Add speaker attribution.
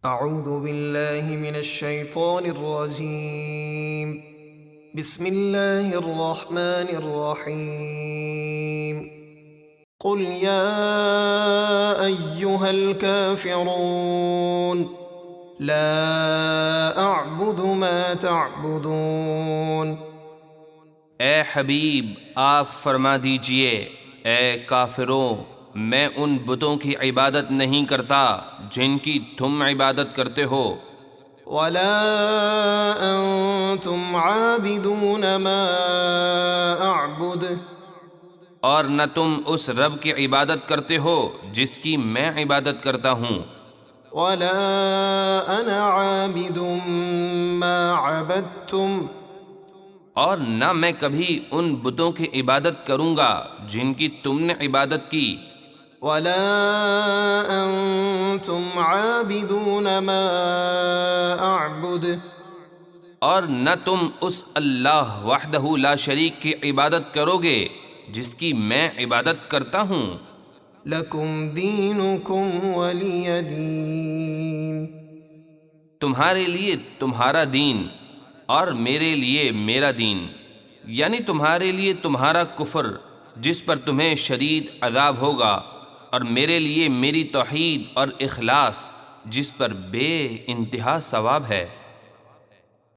Speaker 1: اعوذ باللہ من الشیطان الرجیم بسم اللہ الرحمن الرحیم قل یا ایہا الکافرون لا اعبد ما تعبدون۔
Speaker 2: اے حبیب آپ فرما دیجئے، اے کافروں میں ان بتوں کی عبادت نہیں کرتا جن کی تم عبادت کرتے ہو،
Speaker 1: ولا انتم عابدون ما اعبد،
Speaker 2: اور نہ تم اس رب کی عبادت کرتے ہو جس کی میں عبادت کرتا ہوں،
Speaker 1: ولا انا عابد ما عبدتم،
Speaker 2: اور نہ میں کبھی ان بتوں کی عبادت کروں گا جن کی تم نے عبادت کی،
Speaker 1: ولا انتم عابدون ما اعبد،
Speaker 2: اور نہ تم اس اللہ وحدہ لا شریک کی عبادت کرو گے جس کی میں عبادت کرتا ہوں۔
Speaker 1: لکم دینکم ولی دین،
Speaker 2: تمہارے لیے تمہارا دین اور میرے لیے میرا دین، یعنی تمہارے لیے تمہارا کفر جس پر تمہیں شدید عذاب ہوگا، اور میرے لیے میری توحید اور اخلاص جس پر بے انتہا ثواب ہے۔